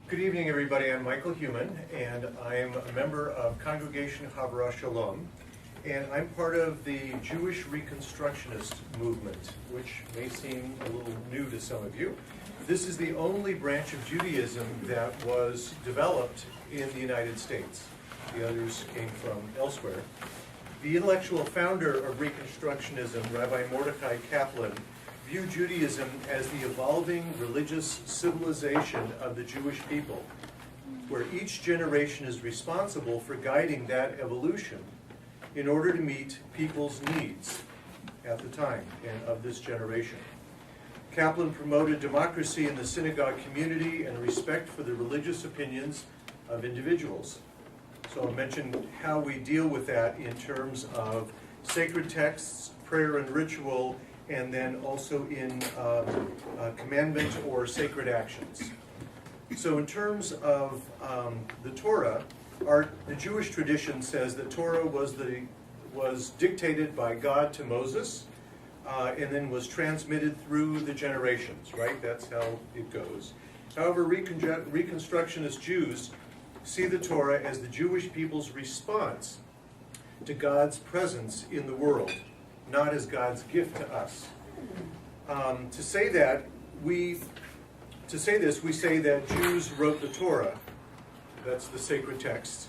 Good evening, everybody. I'm Michael Heumann, and I'm a member of Congregation Havara Shalom, and I'm part of the Jewish Reconstructionist movement, which may seem a little new to some of you. This is the only branch of Judaism that was developed in the United States. The others came from elsewhere. The intellectual founder of Reconstructionism, Rabbi Mordechai Kaplan, viewed Judaism as the evolving religious civilization of the Jewish people, where each generation is responsible for guiding that evolution in order to meet people's needs at the time and of this generation. Kaplan promoted democracy in the synagogue community and respect for the religious opinions of individuals. So I'll mention how we deal with that in terms of sacred texts, prayer and ritual, and then also in commandment or sacred actions. So in terms of the Torah, the Jewish tradition says that Torah was dictated by God to Moses and then was transmitted through the generations, right? That's how it goes. However, Reconstructionist Jews see the Torah as the Jewish people's response to God's presence in the world, not as God's gift to us. To say this, we say that Jews wrote the Torah. That's the sacred text,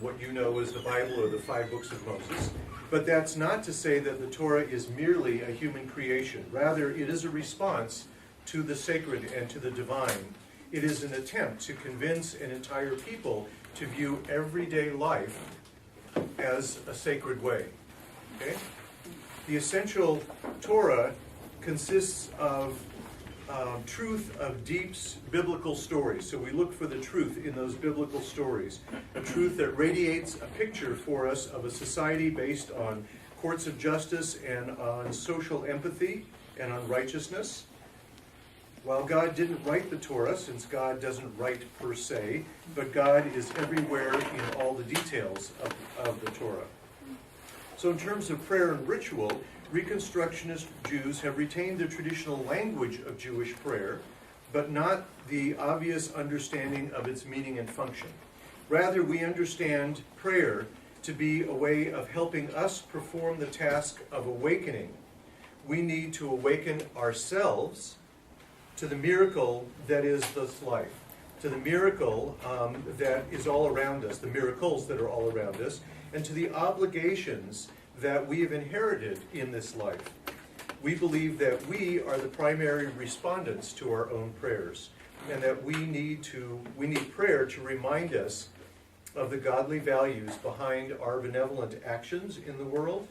what you know as the Bible or the 5 books of Moses. But that's not to say that the Torah is merely a human creation. Rather, it is a response to the sacred and to the divine. It is an attempt to convince an entire people to view everyday life as a sacred way. Okay? The essential Torah consists of truth of deep biblical stories. So we look for the truth in those biblical stories. A truth that radiates a picture for us of a society based on courts of justice and on social empathy and on righteousness. While God didn't write the Torah, since God doesn't write per se, but God is everywhere in all the details of the Torah. So in terms of prayer and ritual, Reconstructionist Jews have retained the traditional language of Jewish prayer, but not the obvious understanding of its meaning and function. Rather, we understand prayer to be a way of helping us perform the task of awakening. We need to awaken ourselves to the miracle that is this life, to the miracle that is all around us, the miracles that are all around us, and to the obligations that we have inherited in this life. We believe that we are the primary respondents to our own prayers, and that we need prayer to remind us of the godly values behind our benevolent actions in the world.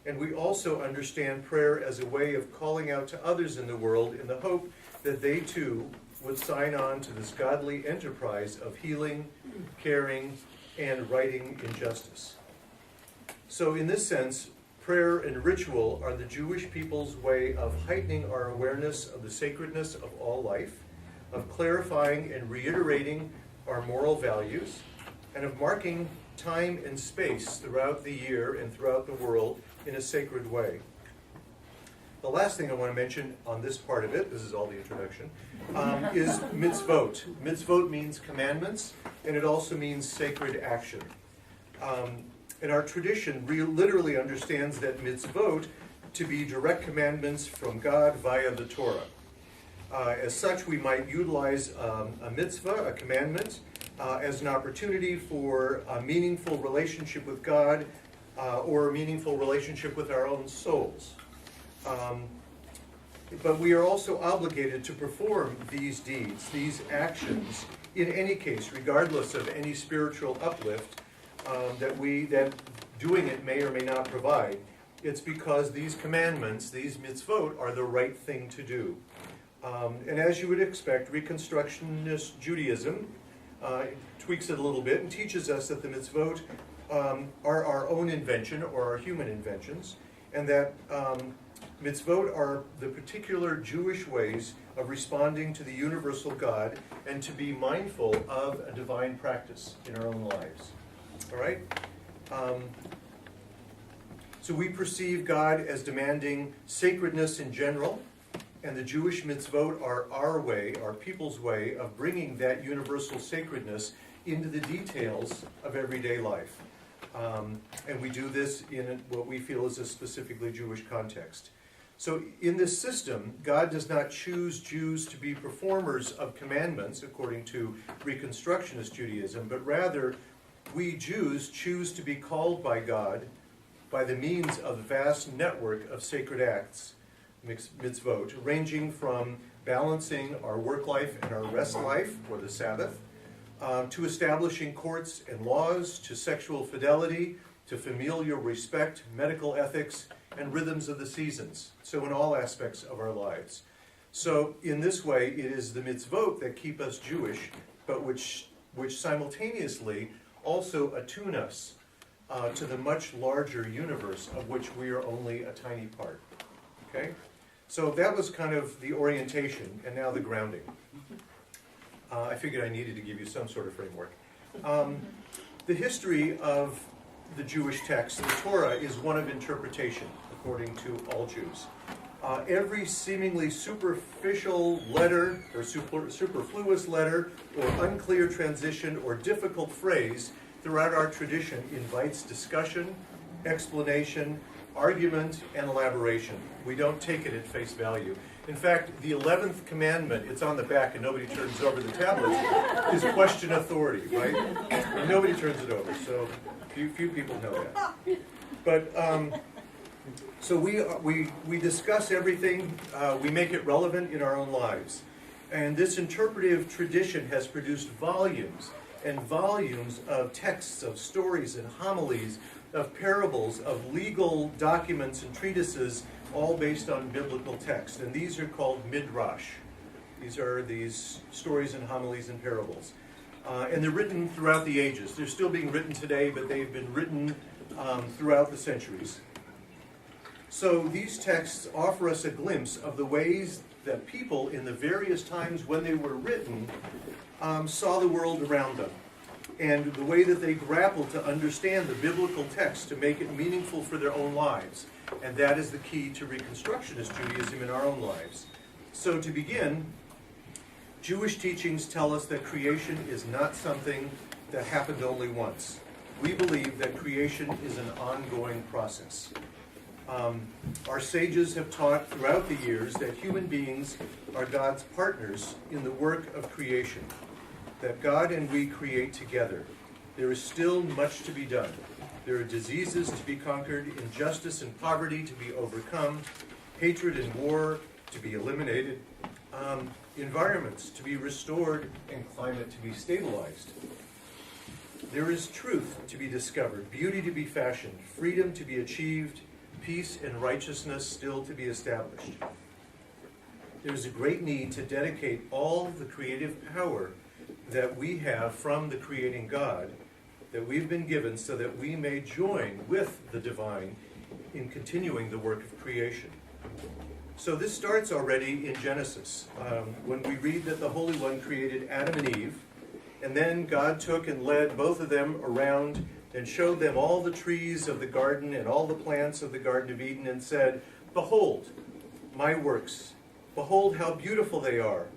And we also understand prayer as a way of calling out to others in the world in the hope that they too would sign on to this godly enterprise of healing, caring, and righting injustice. So in this sense, prayer and ritual are the Jewish people's way of heightening our awareness of the sacredness of all life, of clarifying and reiterating our moral values, and of marking time and space throughout the year and throughout the world in a sacred way. The last thing I want to mention on this part of it, this is all the introduction, is mitzvot. Mitzvot means commandments, and it also means sacred action. And our tradition literally understands that mitzvot to be direct commandments from God via the Torah. As such, we might utilize a mitzvah, a commandment, as an opportunity for a meaningful relationship with God or a meaningful relationship with our own souls. But we are also obligated to perform these deeds, these actions, in any case, regardless of any spiritual uplift that doing it may or may not provide. It's because these commandments, these mitzvot, are the right thing to do. And as you would expect, Reconstructionist Judaism tweaks it a little bit and teaches us that the mitzvot are our own invention or our human inventions, and that mitzvot are the particular Jewish ways of responding to the universal God and to be mindful of a divine practice in our own lives. All right? So we perceive God as demanding sacredness in general And the Jewish mitzvot are our way, our people's way, of bringing that universal sacredness into the details of everyday life. And we do this in what we feel is a specifically Jewish context. So in this system, God does not choose Jews to be performers of commandments, according to Reconstructionist Judaism, but rather we Jews choose to be called by God by the means of the vast network of sacred acts, mitzvot, ranging from balancing our work life and our rest life, or the Sabbath, to establishing courts and laws, to sexual fidelity, to familial respect, medical ethics, and rhythms of the seasons. So in all aspects of our lives. So in this way, it is the mitzvot that keep us Jewish, but which simultaneously also attune us to the much larger universe of which we are only a tiny part. Okay? So that was kind of the orientation, and now the grounding. I figured I needed to give you some sort of framework. The history of the Jewish text, the Torah, is one of interpretation, according to all Jews. Every seemingly superficial letter, or superfluous letter, or unclear transition, or difficult phrase throughout our tradition invites discussion, explanation, argument, and elaboration. We don't take it at face value. In fact, the 11th commandment, it's on the back and nobody turns over the tablets, is question authority, right? And nobody turns it over, so few people know that. But, so we discuss everything, we make it relevant in our own lives. And this interpretive tradition has produced volumes and volumes of texts, of stories and homilies, of parables, of legal documents and treatises, all based on biblical text. And these are called midrash. These are these stories and homilies and parables. And they're written throughout the ages. They're still being written today, but they've been written throughout the centuries. So these texts offer us a glimpse of the ways that people in the various times when they were written saw the world around them, and the way that they grappled to understand the biblical text to make it meaningful for their own lives. And that is the key to Reconstructionist Judaism in our own lives. So to begin, Jewish teachings tell us that creation is not something that happened only once. We believe that creation is an ongoing process. Our sages have taught throughout the years that human beings are God's partners in the work of creation, that God and we create together. There is still much to be done. There are diseases to be conquered, injustice and poverty to be overcome, hatred and war to be eliminated, environments to be restored, and climate to be stabilized. There is truth to be discovered, beauty to be fashioned, freedom to be achieved, peace and righteousness still to be established. There is a great need to dedicate all the creative power that we have from the creating God that we've been given so that we may join with the divine in continuing the work of creation. So this starts already in Genesis, when we read that the Holy One created Adam and Eve, and then God took and led both of them around and showed them all the trees of the garden and all the plants of the Garden of Eden and said, "Behold, my works. Behold how beautiful they are.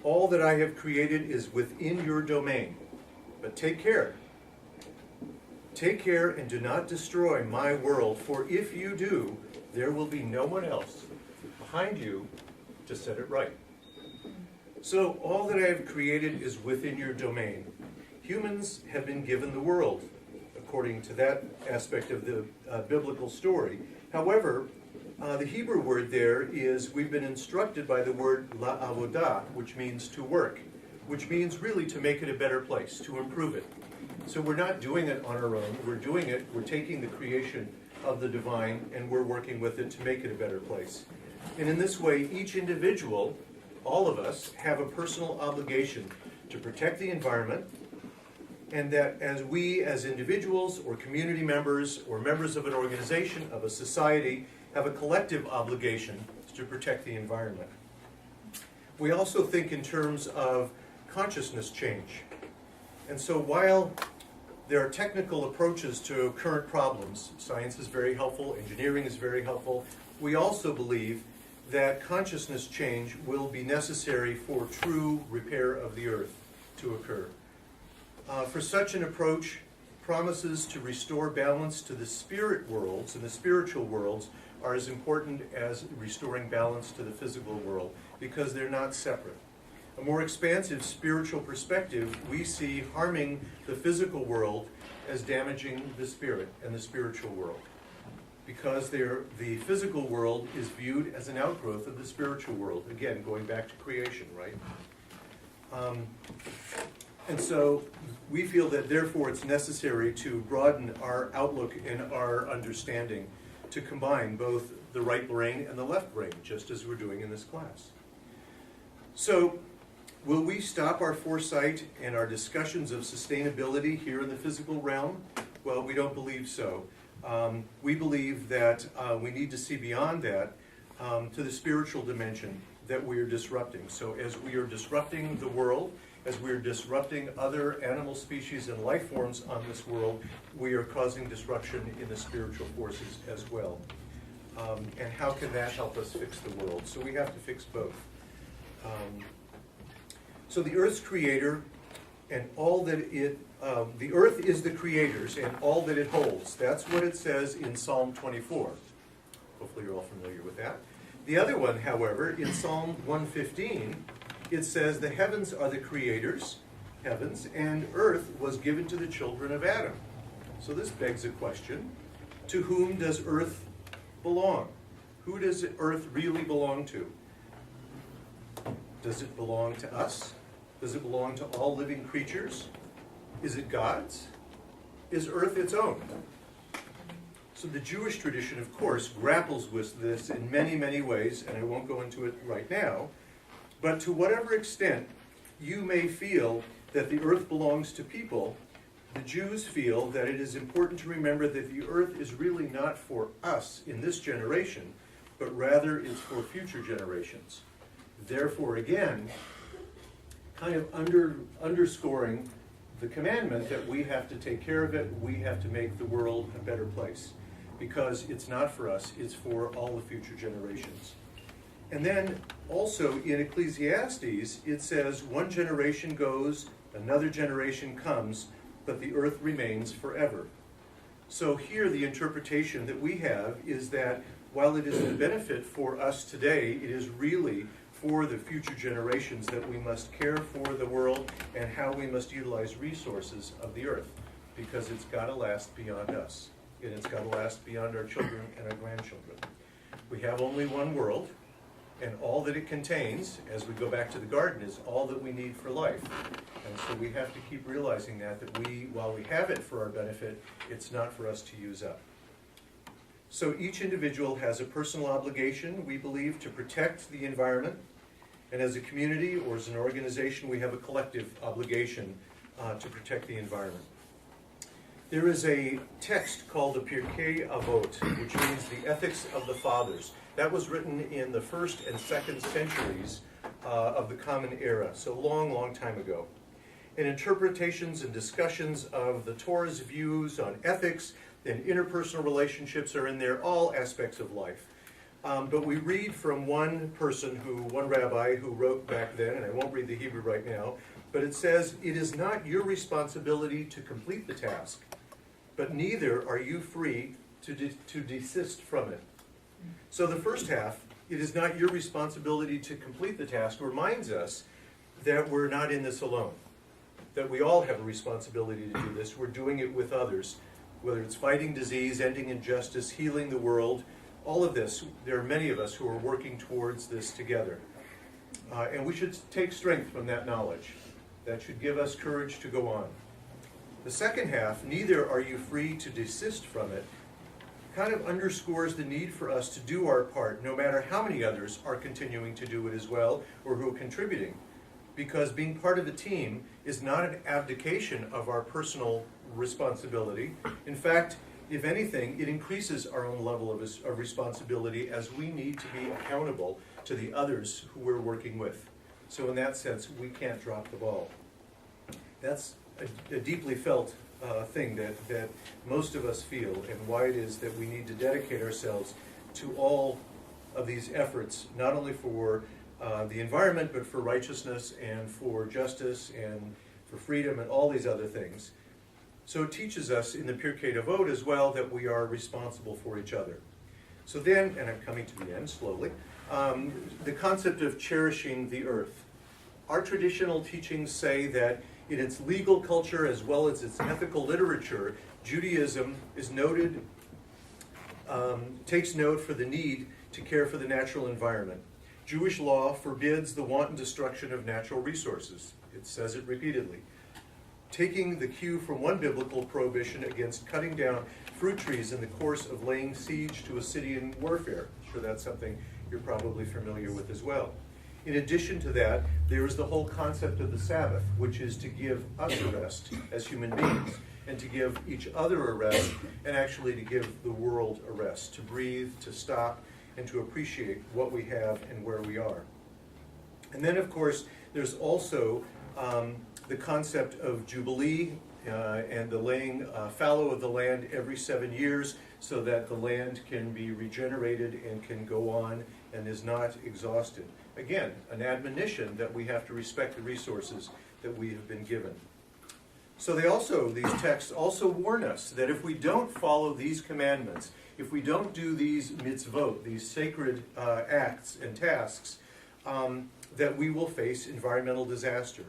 All that I have created is within your domain. But take care. Take care and do not destroy my world, for if you do, there will be no one else behind you to set it right." So all that I have created is within your domain. Humans have been given the world, according to that aspect of the biblical story. However, the Hebrew word there is, we've been instructed by the word la'avodah, which means to work, which means really to make it a better place, to improve it. So we're not doing it on our own, we're taking the creation of the divine and we're working with it to make it a better place. And in this way, each individual, all of us, have a personal obligation to protect the environment, and that as we as individuals or community members or members of an organization, of a society, have a collective obligation to protect the environment. We also think in terms of consciousness change. And so while there are technical approaches to current problems, science is very helpful, engineering is very helpful, we also believe that consciousness change will be necessary for true repair of the earth to occur. For such an approach, promises to restore balance to the spirit worlds and the spiritual worlds are as important as restoring balance to the physical world, because they're not separate. A more expansive spiritual perspective we see harming the physical world as damaging the spirit and the spiritual world, because the physical world is viewed as an outgrowth of the spiritual world, again going back to creation, right? And so we feel that therefore it's necessary to broaden our outlook and our understanding to combine both the right brain and the left brain, just as we're doing in this class. So, will we stop our foresight and our discussions of sustainability here in the physical realm? Well, we don't believe so. We believe that we need to see beyond that to the spiritual dimension that we are disrupting. So as we are disrupting the world, as we are disrupting other animal species and life forms on this world, we are causing disruption in the spiritual forces as well. And how can that help us fix the world? So we have to fix both. So the Earth's creator and all that it, the Earth is the creator's and all that it holds. That's what it says in Psalm 24. Hopefully you're all familiar with that. The other one, however, in Psalm 115, it says the heavens are the creator's, heavens, and earth was given to the children of Adam. So this begs a question. To whom does earth belong? Who does earth really belong to? Does it belong to us? Does it belong to all living creatures? Is it God's? Is earth its own? So the Jewish tradition, of course, grapples with this in many, many ways, and I won't go into it right now. But to whatever extent you may feel that the earth belongs to people, the Jews feel that it is important to remember that the earth is really not for us in this generation, but rather it's for future generations. Therefore, again, kind of underscoring the commandment that we have to take care of it, we have to make the world a better place, because it's not for us, it's for all the future generations. And then also in Ecclesiastes, it says, one generation goes, another generation comes, but the earth remains forever. So here the interpretation that we have is that while it is a benefit for us today, it is really for the future generations that we must care for the world and how we must utilize resources of the earth, because it's got to last beyond us, and it's got to last beyond our children and our grandchildren. We have only one world, and all that it contains, as we go back to the garden, is all that we need for life. And so we have to keep realizing that while we have it for our benefit, it's not for us to use up. So each individual has a personal obligation, we believe, to protect the environment. And as a community or as an organization, we have a collective obligation to protect the environment. There is a text called the Pirkei Avot, which means the ethics of the fathers. That was written in the 1st and 2nd centuries of the Common Era, so long, long time ago. And interpretations and discussions of the Torah's views on ethics and interpersonal relationships are in there, all aspects of life. But we read from one rabbi who wrote back then, and I won't read the Hebrew right now, but it says, it is not your responsibility to complete the task, but neither are you free to desist from it. So the first half, it is not your responsibility to complete the task, reminds us that we're not in this alone, that we all have a responsibility to do this. We're doing it with others, whether it's fighting disease, ending injustice, healing the world, all of this. There are many of us who are working towards this together. And we should take strength from that knowledge. That should give us courage to go on. The second half, neither are you free to desist from it, kind of underscores the need for us to do our part, no matter how many others are continuing to do it as well, or who are contributing. Because being part of a team is not an abdication of our personal responsibility. In fact, if anything, it increases our own level of responsibility, as we need to be accountable to the others who we're working with. So in that sense, we can't drop the ball. That's a deeply felt thing that most of us feel, and why it is that we need to dedicate ourselves to all of these efforts, not only for the environment, but for righteousness and for justice and for freedom and all these other things. So it teaches us in the Pirkei Avot as well that we are responsible for each other. So then, and I'm coming to the end slowly, the concept of cherishing the earth. Our traditional teachings say that in its legal culture as well as its ethical literature, Judaism is noted, takes note for the need to care for the natural environment. Jewish law forbids the wanton destruction of natural resources. It says it repeatedly. Taking the cue from one biblical prohibition against cutting down fruit trees in the course of laying siege to a city in warfare. I'm sure that's something you're probably familiar with as well. In addition to that, there is the whole concept of the Sabbath, which is to give us a rest as human beings, and to give each other a rest, and actually to give the world a rest, to breathe, to stop, and to appreciate what we have and where we are. And then, of course, there's also the concept of Jubilee and the laying fallow of the land every 7 years so that the land can be regenerated and can go on and is not exhausted. Again, an admonition that we have to respect the resources that we have been given. So these texts also warn us that if we don't follow these commandments, if we don't do these mitzvot, these sacred acts and tasks, that we will face environmental disaster.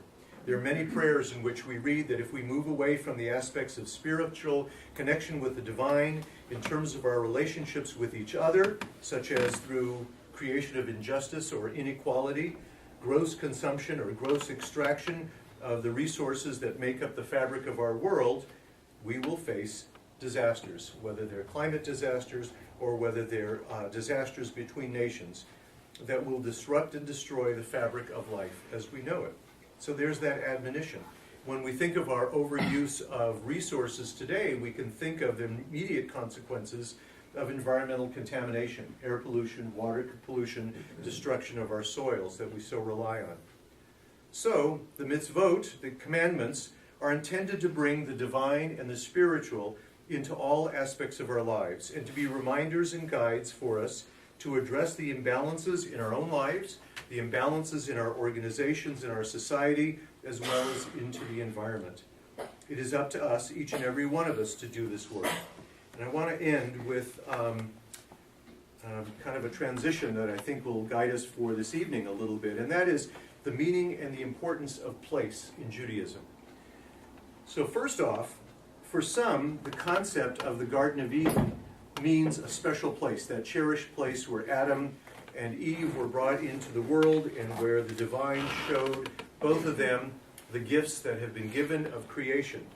There are many prayers in which we read that if we move away from the aspects of spiritual connection with the divine in terms of our relationships with each other, such as through creation of injustice or inequality, gross consumption or gross extraction of the resources that make up the fabric of our world, we will face disasters, whether they're climate disasters or whether they're disasters between nations that will disrupt and destroy the fabric of life as we know it. So there's that admonition. When we think of our overuse of resources today, we can think of the immediate consequences of environmental contamination, air pollution, water pollution, destruction of our soils that we so rely on. So the mitzvot, the commandments, are intended to bring the divine and the spiritual into all aspects of our lives and to be reminders and guides for us to address the imbalances in our own lives, the imbalances in our organizations, in our society, as well as into the environment. It is up to us, each and every one of us, to do this work. And I want to end with kind of a transition that I think will guide us for this evening a little bit, and that is the meaning and the importance of place in Judaism. So first off, for some, the concept of the Garden of Eden means a special place, that cherished place where Adam and Eve were brought into the world and where the divine showed both of them the gifts that have been given of creation.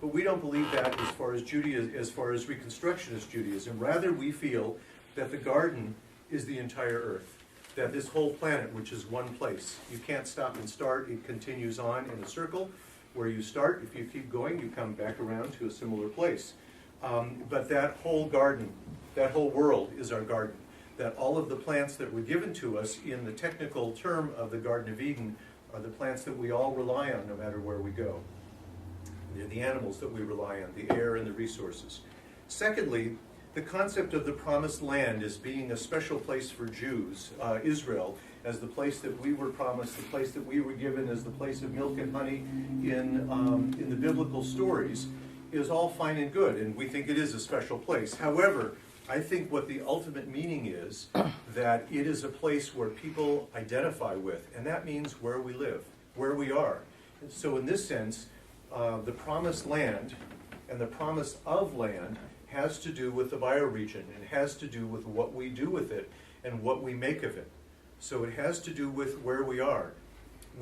But we don't believe that as far as Reconstructionist Judaism. Rather, we feel that the garden is the entire earth, that this whole planet, which is one place. You can't stop and start. It continues on in a circle. Where you start, if you keep going, you come back around to a similar place. But that whole garden, that whole world is our garden. That all of the plants that were given to us in the technical term of the Garden of Eden are the plants that we all rely on no matter where we go. They're the animals that we rely on, the air and the resources. Secondly, the concept of the promised land as being a special place for Jews, Israel, as the place that we were promised, the place that we were given as the place of milk and honey in the biblical stories, is all fine and good, and we think it is a special place. However, I think what the ultimate meaning is that it is a place where people identify with, and that means where we live, where we are. And so in this sense, the promised land and the promise of land has to do with the bioregion, and has to do with what we do with it and what we make of it. So it has to do with where we are.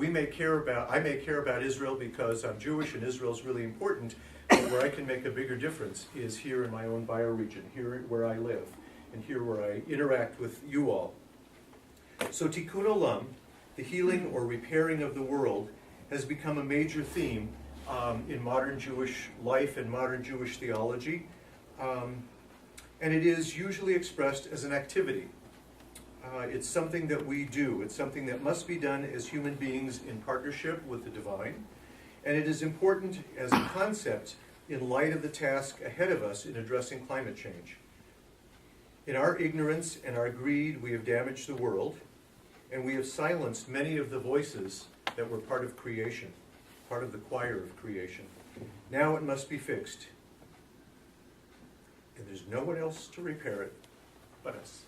I may care about Israel because I'm Jewish and Israel is really important, but where I can make a bigger difference is here in my own bioregion, here where I live, and here where I interact with you all. So Tikkun Olam, the healing or repairing of the world, has become a major theme in modern Jewish life and modern Jewish theology. And it is usually expressed as an activity. It's something that we do. It's something that must be done as human beings in partnership with the divine. And it is important as a concept in light of the task ahead of us in addressing climate change. In our ignorance and our greed, we have damaged the world, and we have silenced many of the voices that were part of creation, part of the choir of creation. Now it must be fixed. And there's no one else to repair it but us.